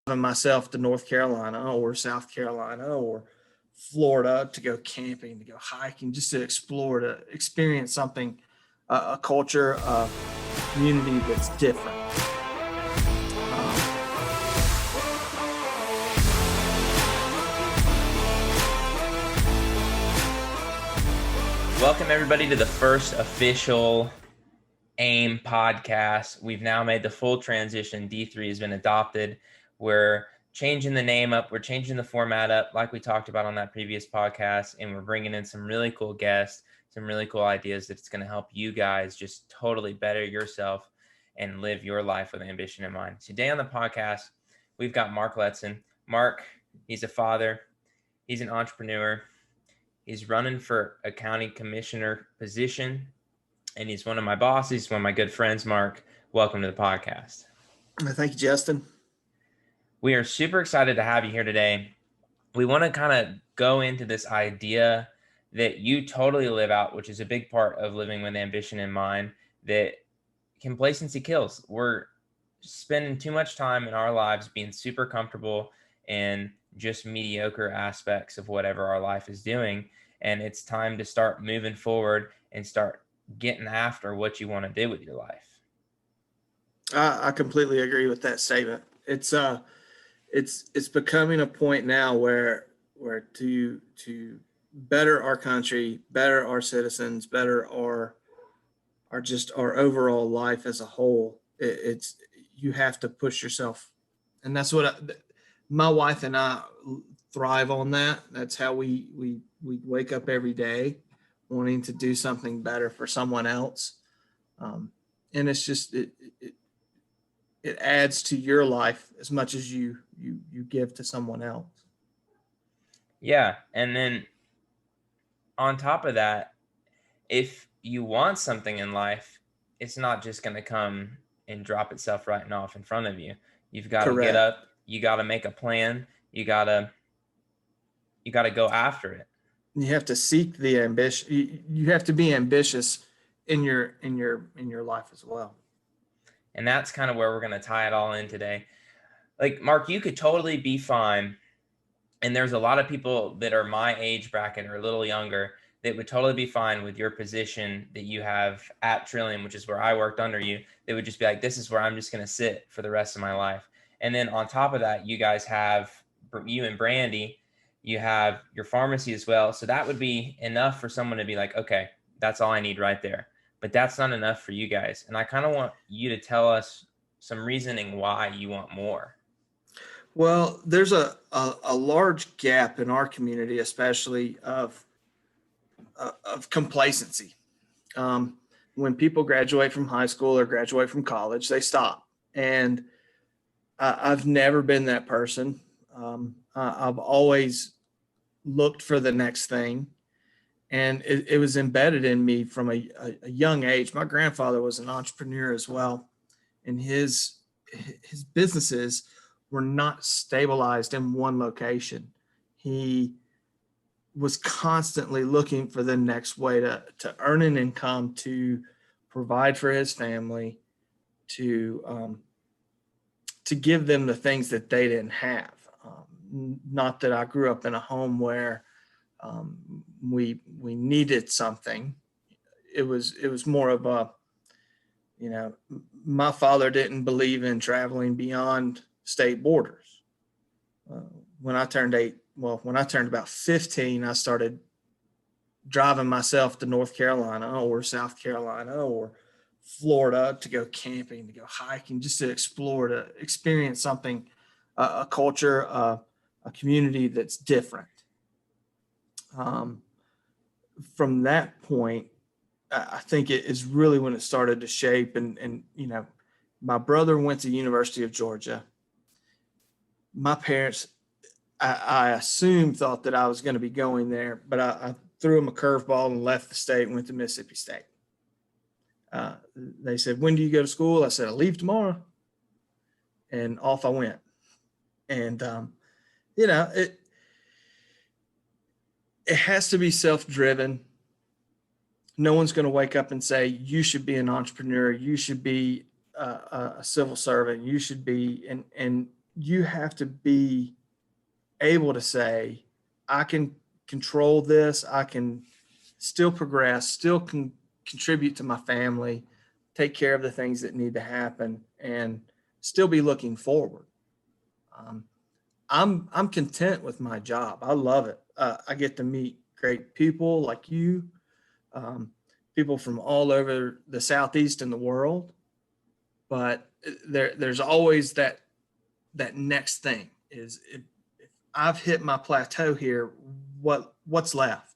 myself to North Carolina or South Carolina or Florida to go camping, to go hiking, just to explore, to experience something, a culture, a community that's different. Um, Welcome, everybody, to the first official AIM podcast. We've now made the full transition. D3 has been adopted. We're changing the name up. We're changing the format up like we talked about on that previous podcast. And we're bringing in some really cool guests, some really cool ideas that's going to help you guys just totally better yourself and live your life with ambition in mind. Today on the podcast, we've got Mark Letson. Mark, he's a father. He's an entrepreneur. He's running for a county commissioner position, and he's one of my bosses. He's one of my good friends. Mark, welcome to the podcast. Thank you, Justin. We are super excited to have you here today. We want to kind of go into this idea that you totally live out, which is a big part of living with ambition in mind, that complacency kills. We're spending too much time in our lives being super comfortable in just mediocre aspects of whatever our life is doing. And it's time to start moving forward and start getting after what you want to do with your life. I completely agree with that statement. It's becoming a point now where to better our country, better our citizens, better our overall life as a whole. It's you have to push yourself, and that's what my wife and I thrive on. That's how we wake up every day wanting to do something better for someone else, and it's just it adds to your life as much as you give to someone else. Yeah, and then on top of that, if you want something in life, it's not just going to come and drop itself right and off in front of you. You've got to get up, you got to make a plan, you got to go after it. You have to seek the ambition. You have to be ambitious in your life as well. And that's kind of where we're going to tie it all in today. Like, Mark, you could totally be fine. And there's a lot of people that are my age bracket or a little younger that would totally be fine with your position that you have at Trillium, which is where I worked under you. They would just be like, this is where I'm just going to sit for the rest of my life. And then on top of that, you guys have, you and Brandy, you have your pharmacy as well. So that would be enough for someone to be like, okay, that's all I need right there. But that's not enough for you guys. And I kind of want you to tell us some reasoning why you want more. Well, there's a large gap in our community, especially of complacency. When people graduate from high school or graduate from college, they stop. And I've never been that person. I've always looked for the next thing. And it was embedded in me from a young age. My grandfather was an entrepreneur as well. And his businesses were not stabilized in one location. He was constantly looking for the next way to earn an income, to provide for his family, to give them the things that they didn't have. Not that I grew up in a home where we needed something. It was more of a, my father didn't believe in traveling beyond state borders. When I turned about 15, I started driving myself to North Carolina or South Carolina or Florida to go camping, to go hiking, just to explore, to experience something, a culture, a community that's different. From that point, I think it is really when it started to shape. And my brother went to University of Georgia. My parents, I assumed, thought that I was going to be going there, but I threw them a curveball and left the state and went to Mississippi State. They said, "When do you go to school?" I said, "I leave tomorrow." And off I went. And, it has to be self-driven. No one's going to wake up and say, you should be an entrepreneur. You should be a civil servant. You should be, and you have to be able to say, I can control this. I can still progress, still can contribute to my family, take care of the things that need to happen, and still be looking forward. Um, I'm content with my job. I love it. I get to meet great people like you, um, people from all over the Southeast and the world. But there's always that next thing is if I've hit my plateau here, what's left?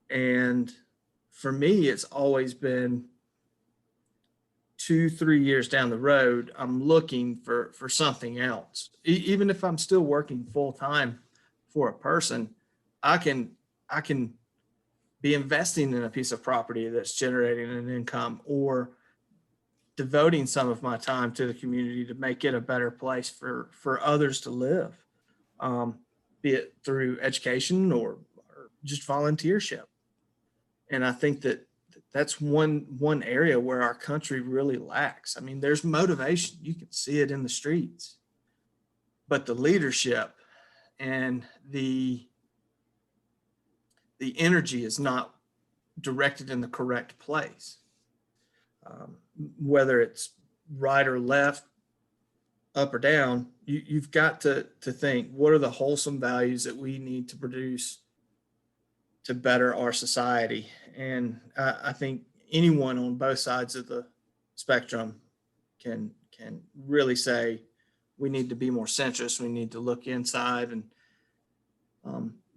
And for me, it's always been 2, 3 years down the road, I'm looking for something else. Even if I'm still working full time for a person, I can I can be investing in a piece of property that's generating an income, or devoting some of my time to the community to make it a better place for others to live, um, be it through education or just volunteership. And I think that that's one area where our country really lacks. I mean, there's motivation, you can see it in the streets, but the leadership and the energy is not directed in the correct place. um, Whether it's right or left, up or down, you've got to think, what are the wholesome values that we need to produce to better our society? And I think anyone on both sides of the spectrum can really say we need to be more centrist. We need to look inside, and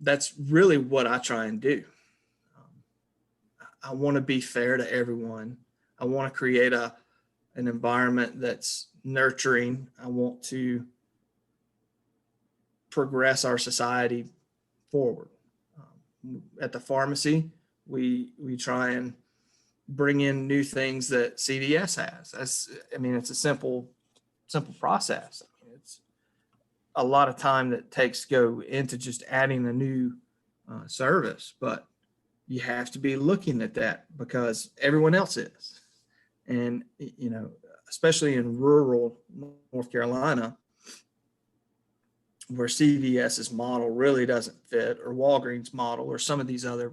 that's really what I try and do. I want to be fair to everyone. I want to create an environment that's nurturing. I want to progress our society forward. At the pharmacy, we try and bring in new things that CVS has. I mean, it's a simple process. I mean, it's a lot of time that takes to go into just adding a new service, but you have to be looking at that because everyone else is. And, especially in rural North Carolina, where CVS's model really doesn't fit, or Walgreens model, or some of these other,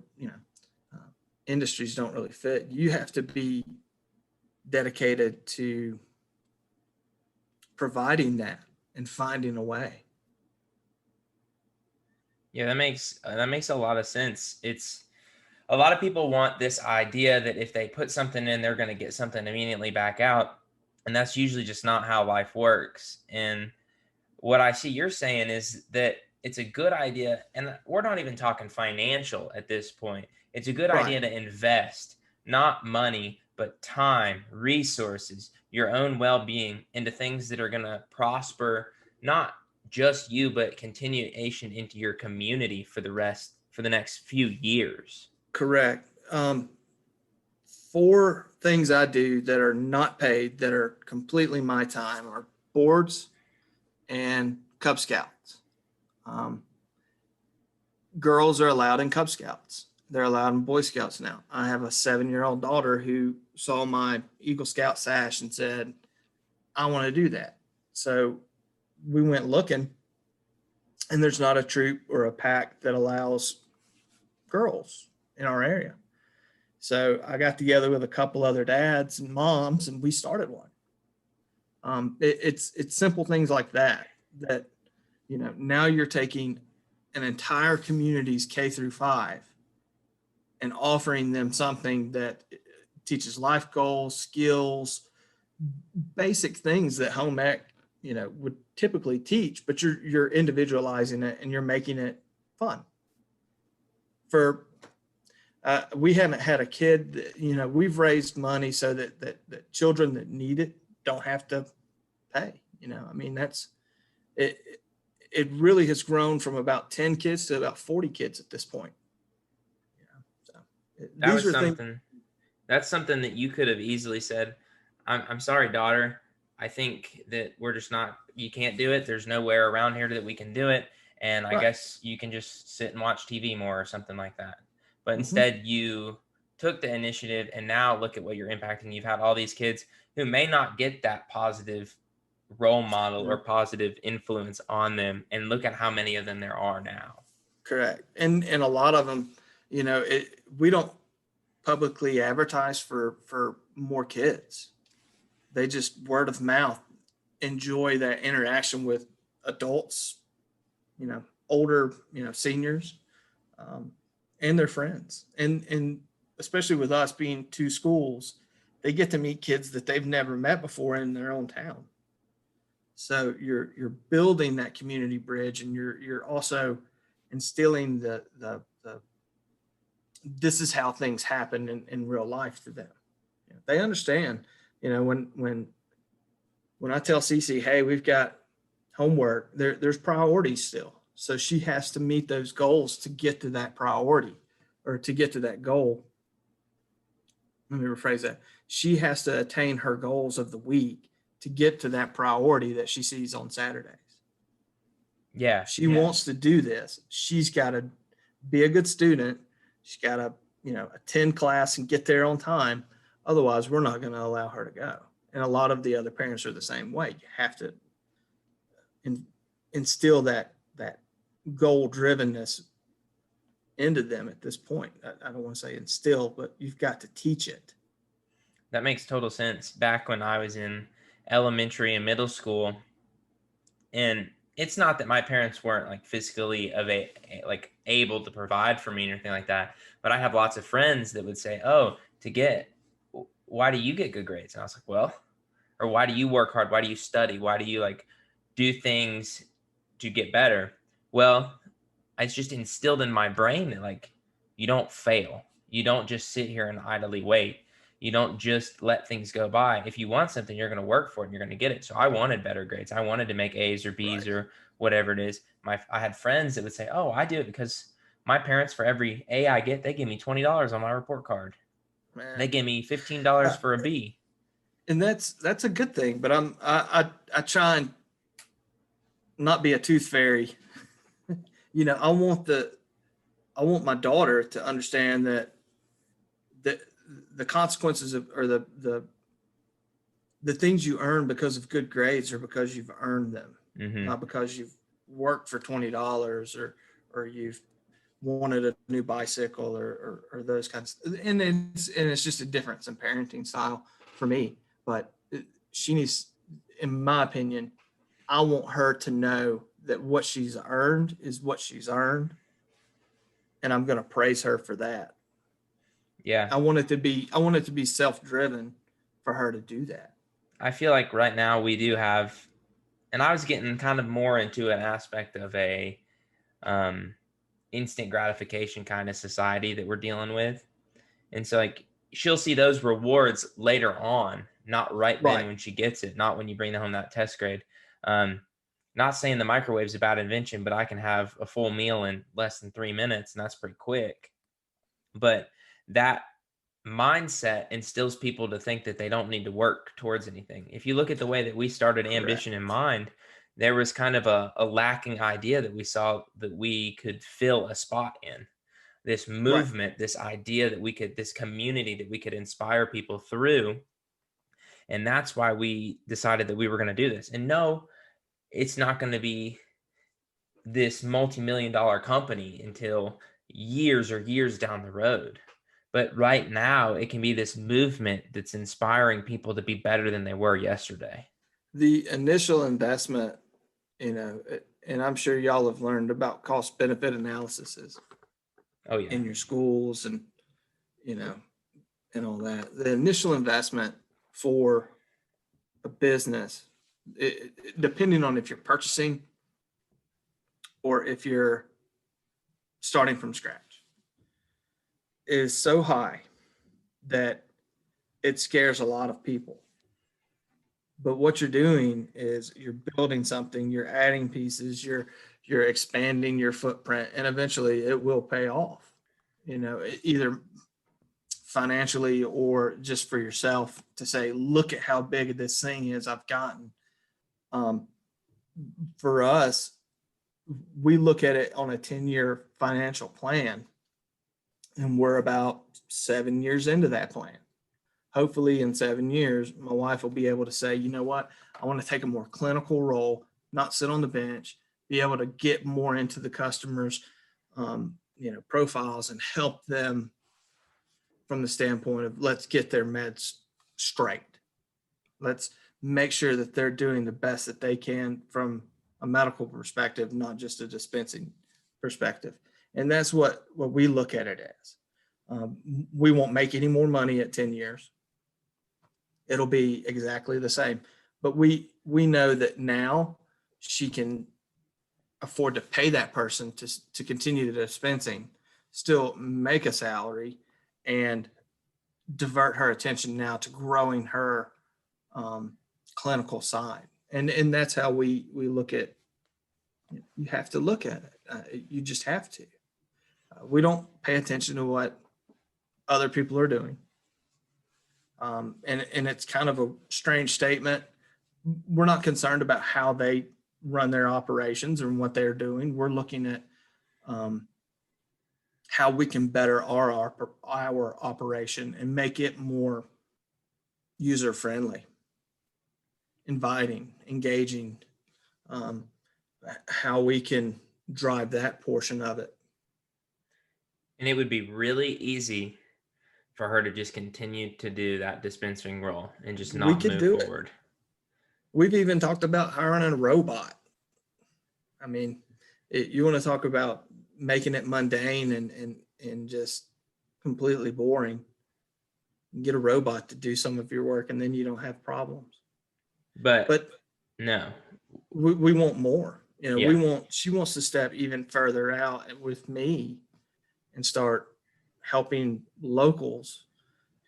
industries don't really fit, you have to be dedicated to providing that and finding a way. Yeah, that makes a lot of sense. It's a lot of people want this idea that if they put something in, they're going to get something immediately back out. And that's usually just not how life works. And what I see you're saying is that it's a good idea. And we're not even talking financial at this point. It's a good Right. idea to invest not money, but time, resources, your own well being into things that are going to prosper, not just you, but continuation into your community for the next few years. Correct. 4 things I do that are not paid, that are completely my time, are boards and Cub Scouts. Um, Girls are allowed in Cub Scouts. They're allowed in Boy Scouts now. I have a 7-year-old daughter who saw my Eagle Scout sash and said, I want to do that. So we went looking, and there's not a troop or a pack that allows girls in our area. So I got together with a couple other dads and moms, and we started one. It's simple things like that now you're taking an entire community's K-5 and offering them something that teaches life goals, skills, basic things that home ec would typically teach, but you're individualizing it and you're making it fun. We haven't had a kid that, we've raised money so that children that need it don't have to pay. I mean, that's it. It really has grown from about 10 kids to about 40 kids at this point. That's something that you could have easily said, I'm sorry, daughter. I think that we're just not, you can't do it. There's nowhere around here that we can do it. And I guess you can just sit and watch TV more or something like that. But instead you took the initiative, and now look at what you're impacting. You've had all these kids who may not get that positive role model or positive influence on them, and look at how many of them there are now. Correct. And a lot of them, we don't publicly advertise for more kids. They just word of mouth enjoy that interaction with adults, older, seniors, and their friends. And especially with us being two schools, they get to meet kids that they've never met before in their own town. So you're building that community bridge, and you're also instilling the this is how things happen in real life to them. They understand, when I tell Cece, hey, we've got homework, there's priorities still. So she has to meet those goals to get to that priority, or to get to that goal. Let me rephrase that. She has to attain her goals of the week to get to that priority that she sees on Saturdays. Yeah. She wants to do this. She's got to be a good student. She's got to, attend class and get there on time. Otherwise, we're not going to allow her to go. And a lot of the other parents are the same way. You have to instill that goal drivenness into them at this point. I don't want to say instill, but you've got to teach it. That makes total sense. Back when I was in elementary and middle school, and it's not that my parents weren't like physically able to provide for me or anything like that, but I have lots of friends that would say, oh, why do you get good grades? And I was like, well, or why do you work hard? Why do you study? Why do you do things to get better? Well, it's just instilled in my brain that you don't fail. You don't just sit here and idly wait. You don't just let things go by. If you want something, you're going to work for it and you're going to get it. So I wanted better grades. I wanted to make A's or B's or whatever it is. I had friends that would say, oh, I do it because my parents, for every A I get, they give me $20 on my report card. Man. They give me $15 for a B. And that's a good thing. But I try and not be a tooth fairy. I want my daughter to understand that the consequences or the things you earn because of good grades are because you've earned them, not because you've worked for $20 or you've wanted a new bicycle or those kinds of, and it's just a difference in parenting style for me. But she needs, in my opinion, I want her to know that what she's earned is what she's earned, and I'm going to praise her for that. Yeah. I want it to be self-driven for her to do that. I feel like right now we do have, and I was getting kind of more into an aspect of a instant gratification kind of society that we're dealing with. And so she'll see those rewards later on, not right then when she gets it, not when you bring home that test grade. Not saying the microwave's a bad invention, but I can have a full meal in less than 3 minutes, and that's pretty quick. But that mindset instills people to think that they don't need to work towards anything. If you look at the way that we started Ambition in Mind, there was kind of a lacking idea that we saw that we could fill a spot in. This movement, this idea that this community that we could inspire people through. And that's why we decided that we were going to do this. And no, it's not going to be this multi-million-dollar company until years down the road. But right now, it can be this movement that's inspiring people to be better than they were yesterday. The initial investment, and I'm sure y'all have learned about cost benefit analysis. Oh yeah. In your schools and all that. The initial investment for a business, depending on if you're purchasing or if you're starting from scratch, is so high that it scares a lot of people. But what you're doing is you're building something, you're adding pieces, you're expanding your footprint, and eventually it will pay off, either financially or just for yourself to say, look at how big this thing is I've gotten. For us, we look at it on a 10-year financial plan, and we're about 7 years into that plan. hopefully in 7 years, my wife will be able to say, you know what, I want to take a more clinical role, not sit on the bench, be able to get more into the customers, profiles and help them from the standpoint of let's get their meds straight. Let's make sure that they're doing the best that they can from a medical perspective, not just a dispensing perspective. And that's what we look at it as. We won't make any more money at 10 years. It'll be exactly the same. But we know that now she can afford to pay that person to continue the dispensing, still make a salary, and divert her attention now to growing her clinical side. And that's how we look at, you have to look at it. You just have to. We don't pay attention to what other people are doing. And it's kind of a strange statement. We're not concerned about how they run their operations and what they're doing. We're looking at how we can better our operation and make it more user-friendly, inviting, engaging, how we can drive that portion of it. And it would be really easy for her to just continue to do that dispensing role and just not move forward. We've even talked about hiring a robot. I mean, you want to talk about making it mundane and just completely boring. Get a robot to do some of your work, and then you don't have problems. But no, we want more. She wants to step even further out with me and start helping locals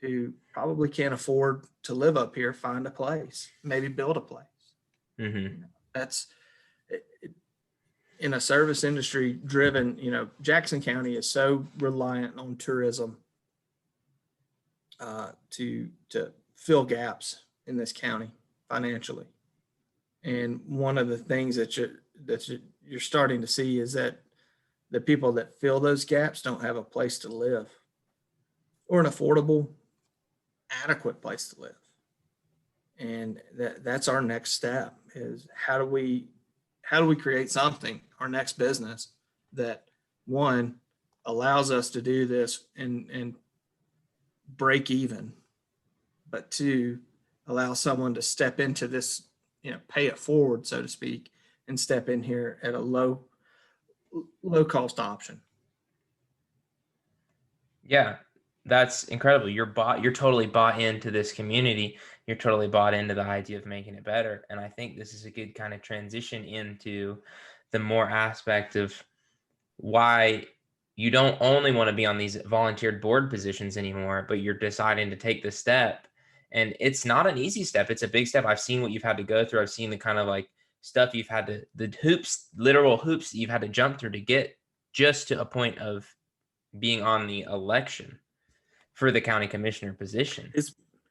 who probably can't afford to live up here find a place, maybe build a place. Mm-hmm. That's in a service industry driven. Jackson County is so reliant on tourism to fill gaps in this county financially. And one of the things that you're starting to see is that the people that fill those gaps don't have a place to live or an affordable, adequate place to live. And that's our next step is how do we create something, our next business that one allows us to do this and break even, but two, allow someone to step into this, pay it forward, so to speak, and step in here at a low cost option. Yeah, that's incredible. You're totally bought into this community. You're totally bought into the idea of making it better. And I think this is a good kind of transition into the more aspect of why you don't only want to be on these volunteered board positions anymore, but you're deciding to take the step. And it's not an easy step. It's a big step. I've seen what you've had to go through. I've seen the kind of like stuff you've had to, the hoops, literal hoops that you've had to jump through to get just to a point of being on the election for the county commissioner position.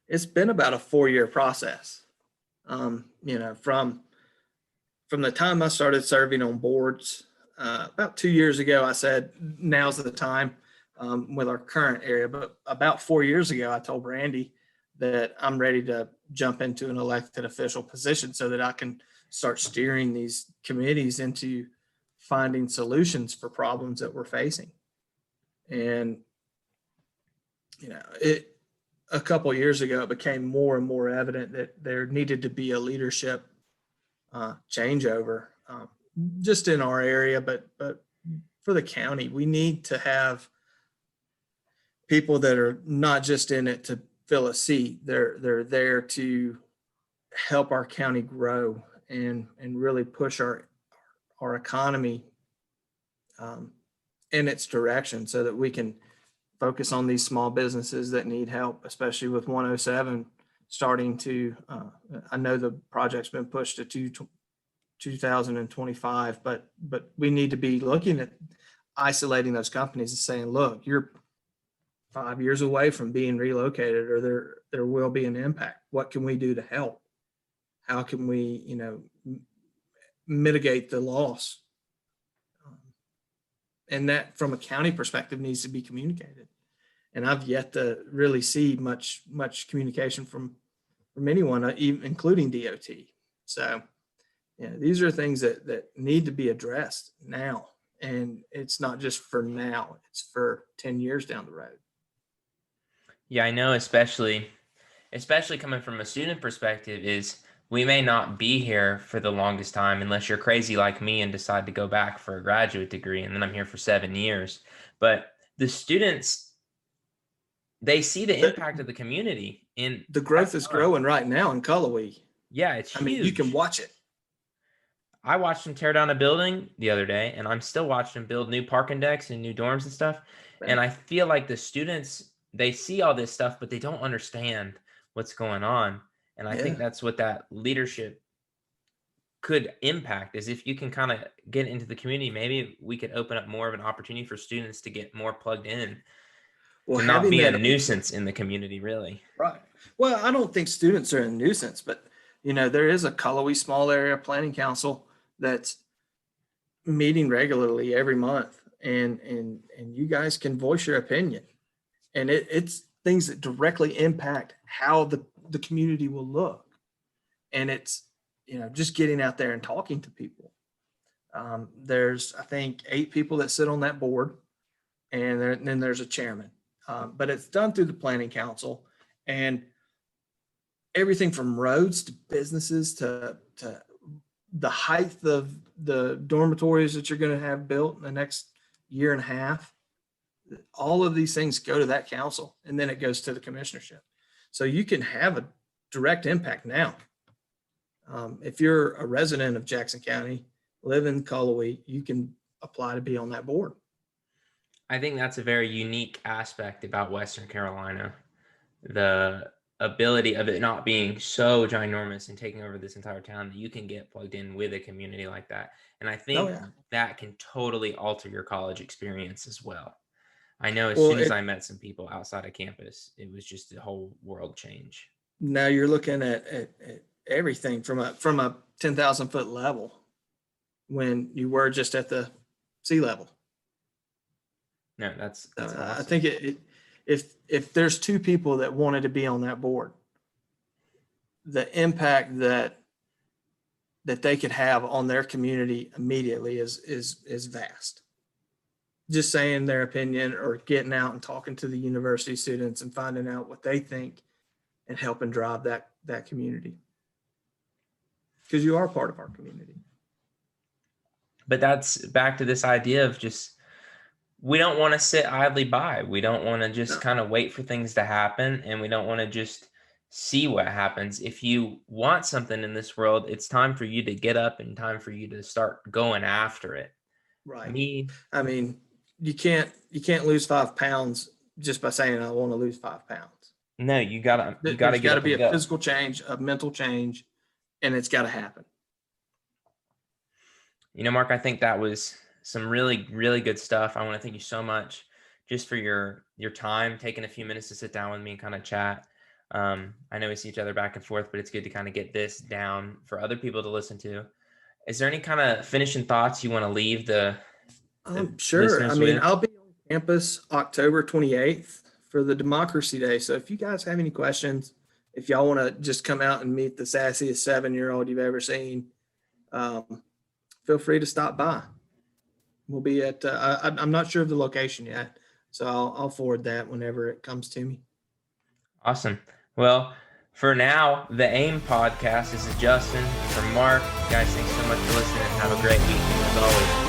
It's been about a 4-year process. From the time I started serving on boards, about 2 years ago, I said, now's the time with our current area. But about 4 years ago, I told Randy that I'm ready to jump into an elected official position so that I can start steering these committees into finding solutions for problems that we're facing. And, a couple of years ago, it became more and more evident that there needed to be a leadership changeover, just in our area, but for the county. We need to have people that are not just in it to fill a seat. They're there to help our county grow and really push our economy in its direction so that we can focus on these small businesses that need help, especially with 107 starting to, I know the project's been pushed to 2025, but we need to be looking at isolating those companies and saying, look, you're 5 years away from being relocated, or there will be an impact. What can we do to help? How can we, mitigate the loss? And that from a county perspective needs to be communicated. And I've yet to really see much communication from anyone, even including DOT. So, these are things that need to be addressed now. And it's not just for now, it's for 10 years down the road. Yeah, I know, especially coming from a student perspective, is we may not be here for the longest time unless you're crazy like me and decide to go back for a graduate degree. And then I'm here for 7 years. But the students, they see the impact of the community in the growth is growing right now in Cullowhee. Yeah, it's huge. I mean, you can watch it. I watched them tear down a building the other day, and I'm still watching them build new parking decks and new dorms and stuff. Right. And I feel like the students, they see all this stuff, but they don't understand what's going on. And I think that's what that leadership could impact, is if you can kind of get into the community, maybe we could open up more of an opportunity for students to get more plugged in. Well, to not be a nuisance in the community, really. Right. Well, I don't think students are a nuisance, but there is a Cullowhee Small Area Planning Council that's meeting regularly every month, and you guys can voice your opinion, and it's things that directly impact how the community will look. And it's, just getting out there and talking to people. There's, I think, 8 people that sit on that board, and then there's a chairman. But it's done through the planning council, and everything from roads to businesses to the height of the dormitories that you're going to have built in the next year and a half. All of these things go to that council, and then it goes to the commissionership. So you can have a direct impact now. If you're a resident of Jackson County, live in Cullowhee, you can apply to be on that board. I think that's a very unique aspect about Western Carolina. The ability of it not being so ginormous and taking over this entire town, that you can get plugged in with a community like that. And I think that can totally alter your college experience as well. I know as soon as I met some people outside of campus, it was just a whole world change. Now you're looking at everything from a 10,000 foot level when you were just at the sea level. No, that's awesome. I think if there's 2 people that wanted to be on that board, the impact that they could have on their community immediately is vast. Just saying their opinion or getting out and talking to the university students and finding out what they think and helping drive that community. Because you are part of our community. But that's back to this idea of just, we don't want to sit idly by. We don't want to just kind of wait for things to happen, and we don't want to just see what happens. If you want something in this world, it's time for you to get up and time for you to start going after it. Right. I mean, you can't lose 5 pounds just by saying I want to lose 5 pounds. No, you gotta be a physical change, a mental change, and it's got to happen. Mark, I think that was some really, really good stuff. I want to thank you so much just for your time, taking a few minutes to sit down with me and kind of chat. I know we see each other back and forth, but it's good to kind of get this down for other people to listen to. Is there any kind of finishing thoughts you want to leave the sure. I mean, I'll be on campus October 28th for the Democracy Day. So if you guys have any questions, if y'all want to just come out and meet the sassiest 7-year-old you've ever seen, feel free to stop by. We'll be at, I'm not sure of the location yet, so I'll forward that whenever it comes to me. Awesome. Well, for now, the AIM podcast, this is Justin. For Mark, guys, thanks so much for listening. Have a great week, as always.